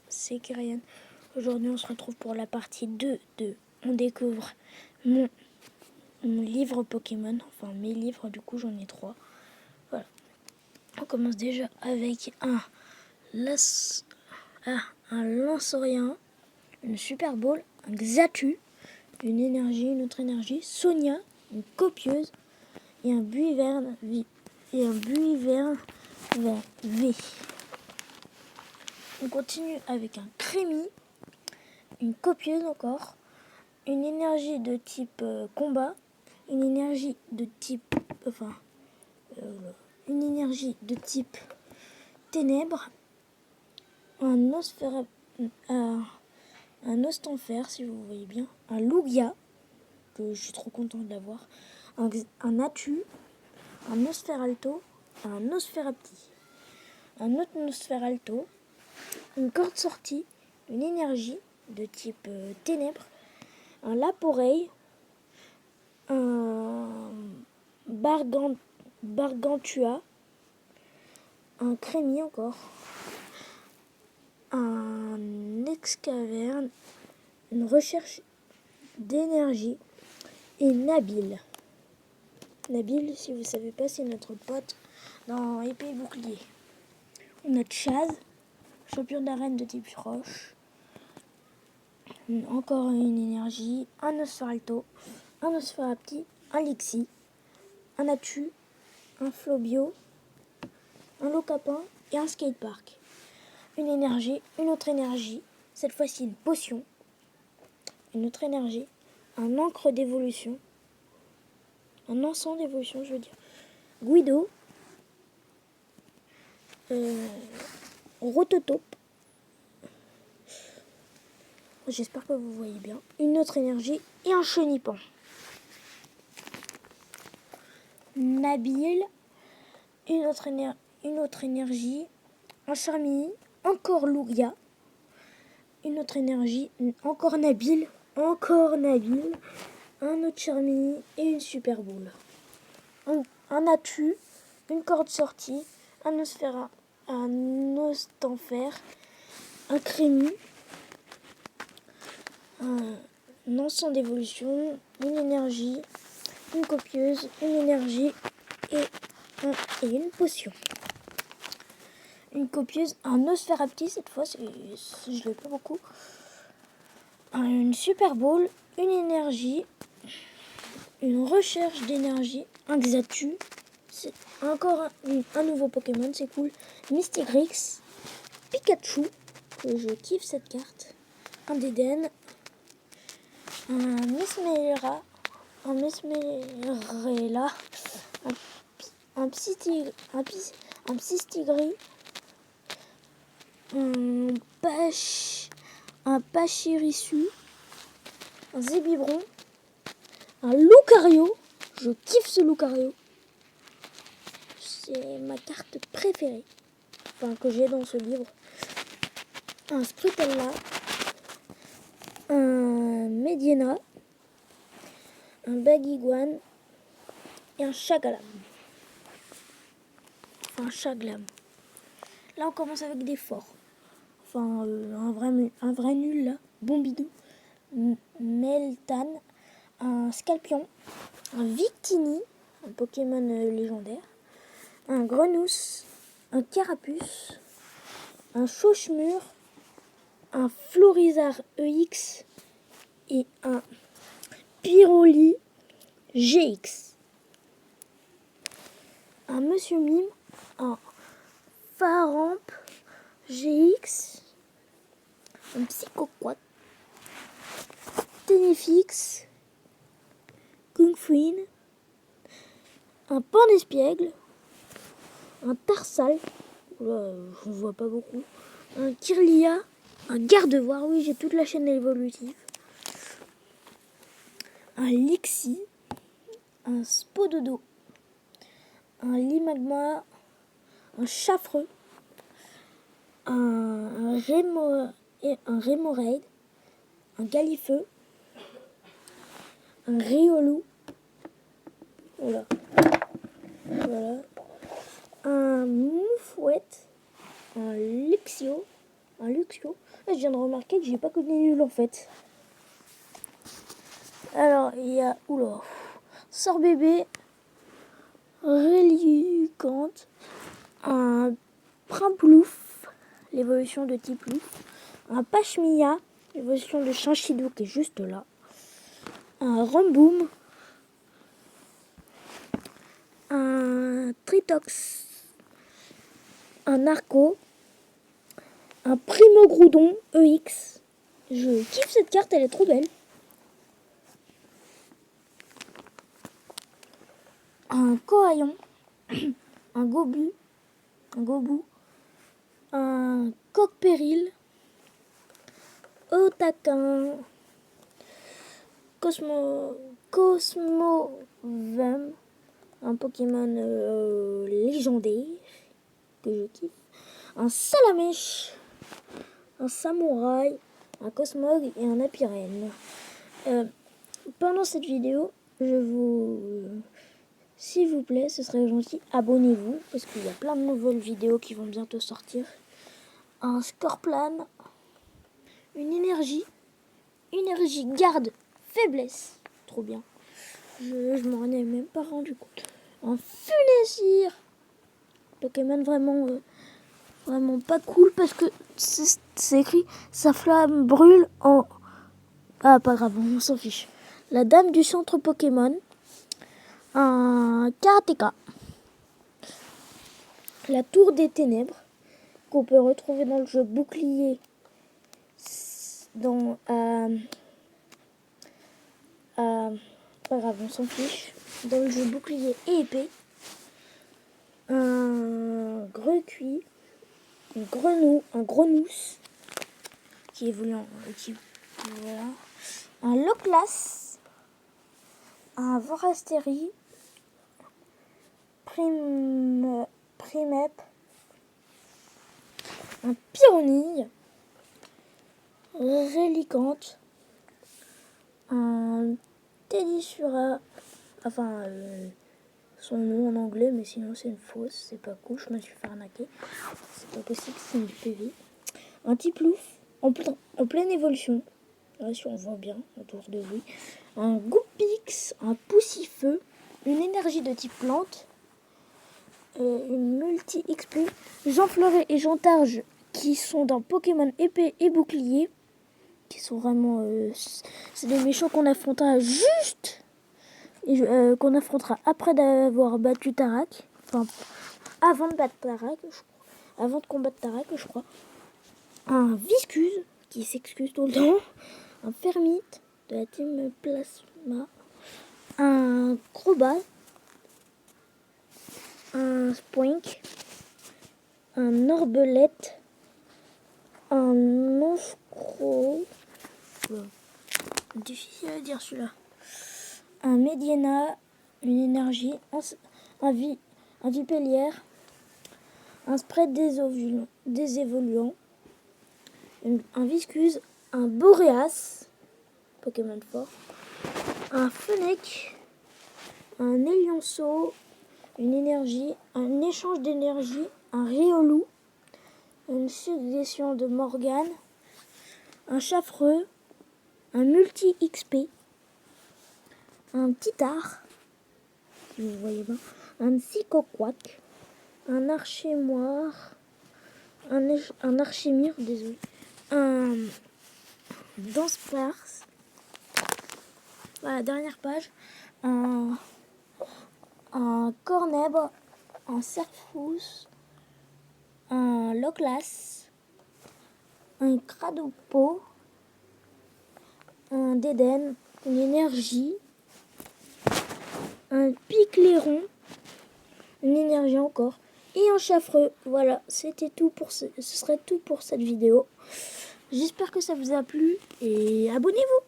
C'est Kyrian. Aujourd'hui, on se retrouve pour la partie 2 de On découvre mon livre Pokémon. Enfin, mes livres, du coup, j'en ai 3. Voilà. On commence déjà avec un Lanceorien, une Super Bowl, un Xatu, une énergie, une autre énergie, Sonia, une copieuse et un Buiverne V. On continue avec un Crémi, une copieuse encore, une énergie de type combat, une énergie de type ténèbres, un Ostenfer si vous voyez bien, un Lugia que je suis trop content d'avoir, un Atu, un Nosferalto, un Nosferapti, un autre Nosferalto, une corde sortie, une énergie de type ténèbres, un Laporeille, un Bargantua, un Crémi encore, un Excaverne, une recherche d'énergie et Nabil. Nabil, si vous ne savez pas, c'est notre pote dans Épée et Bouclier. On a Chaz, champion d'arène de type roche. Encore une énergie, un Nosferalto, un Nosferapti, un Lixi, un Atu, un Flobio, un Locapin et un Skatepark. Une énergie, une autre énergie, cette fois-ci une potion, une autre énergie, un encre d'évolution, un encens d'évolution, je veux dire, Guido, Rototope, j'espère que vous voyez bien, une autre énergie et un Chenipan. Nabil, une autre énergie, un Charmini, encore Lugia, une autre énergie, encore Nabil, un autre Charmini et une Super Bowl. Un Atu, une corde sortie, un Ostenfer, un Crémi, un encens d'évolution, une énergie, une copieuse, une énergie et une potion. Une copieuse, un Nosferapti cette fois, je ne l'ai pas beaucoup. Une Super Bowl, une énergie, une recherche d'énergie, un Xatu, c'est encore un nouveau Pokémon, c'est cool. Mystigrix, Pikachu, que je kiffe cette carte, un Dédenne, un Mesmerella, un Psystigris, un Pachirisu, un Zébibron, un Lucario, je kiffe ce Lucario, c'est ma carte préférée, enfin que j'ai dans ce livre, un Strutella, un Mediena, un Baguiguane et un Chaglam. Là on commence avec des forts. Enfin un vrai nul là. Bombidou, Meltan, un Scalpion, un Victini, un Pokémon légendaire, un Grenousse, un Carapuce, un Chauchemur, un Florizard EX et un Pyroli GX. Un Monsieur Mime, un Faramp GX, un Psychoquat, Ténifix, Kungfuin, un Pan d'Espiègle, un Tarsal, là, je ne vois pas beaucoup, un Kirlia, un Gardevoir, oui j'ai toute la chaîne évolutive, un Lixi, un Spododo, un Limagma, un Chaffreux, un Rémoraid, un Galifeu, un Riolu, voilà, un Moufouette, un Luxio, un Luxio. Et je viens de remarquer que j'ai pas connu nul en fait. Alors, il y a, Sort bébé, Relicante, un Primplouf, l'évolution de type Louf, un Pashmia, l'évolution de Chinchidou qui est juste là, un Ramboom, un Tritox, un Narco, un Primogroudon EX. Je kiffe cette carte, elle est trop belle. Un Coraillon, un Gobou, un Coq-Péril, Otaquin, Cosmovum, un Pokémon légendaire que je kiffe, un Salamèche, un Samouraï, un Cosmog et un Apirène. Pendant cette vidéo, s'il vous plaît, ce serait gentil, abonnez-vous parce qu'il y a plein de nouvelles vidéos qui vont bientôt sortir. Un Scorplan, une énergie garde, faiblesse, trop bien. Je m'en ai même pas rendu compte. Un Funessir, Pokémon vraiment pas cool parce que c'est écrit sa flamme brûle en... Ah, pas grave, on s'en fiche. La dame du centre Pokémon, un Karateka, la tour des ténèbres qu'on peut retrouver dans le jeu Bouclier, dans pas grave, on s'en fiche, dans le jeu Bouclier et épée, un Grecuit, un Grenousse qui évolue voilà, un Loclas, un Vorasteri, Primep, un Pyronille, Relicante, un Teddyssura, enfin son nom en anglais, mais sinon c'est une fausse, c'est pas cool, je me suis fait arnaquer, c'est pas possible, c'est du PV. Un Tiplouf en pleine évolution, là, si on voit bien autour de lui, un Goupix, un Poussifeu, une énergie de type plante, une multi-XP, Jean Fleuret et Jean Targe qui sont dans Pokémon épée et bouclier, qui sont vraiment c'est des méchants qu'on affrontera qu'on affrontera après d'avoir battu Tarak, enfin avant de battre Tarak, avant de combattre Tarak, je crois. Un Viscuse qui s'excuse tout le temps, un Fermite de la team Plasma, un Crobat, un Spoink, un Orbelette, un Noscro, difficile à dire celui-là, un Mediena, une énergie, un Vipellière, un Spread désévoluant, un Viscuse, un Boreas, Pokémon fort, un Fennec, un Elionceau, une énergie, un échange d'énergie, un Riolu, une suggestion de Morgane, un Chaffreux, un multi-XP, un Titar, si vous voyez bien, un Psychoquack, un Archémoire, un Archémire, désolé, un Danspars, voilà, dernière page, un Cornèbre, un Serfous, un Loclas, un Cradopo, un Dédenne, une énergie, un Picléron, une énergie encore, et un Chaffreux. Voilà, c'était tout ce serait tout pour cette vidéo. J'espère que ça vous a plu et abonnez-vous.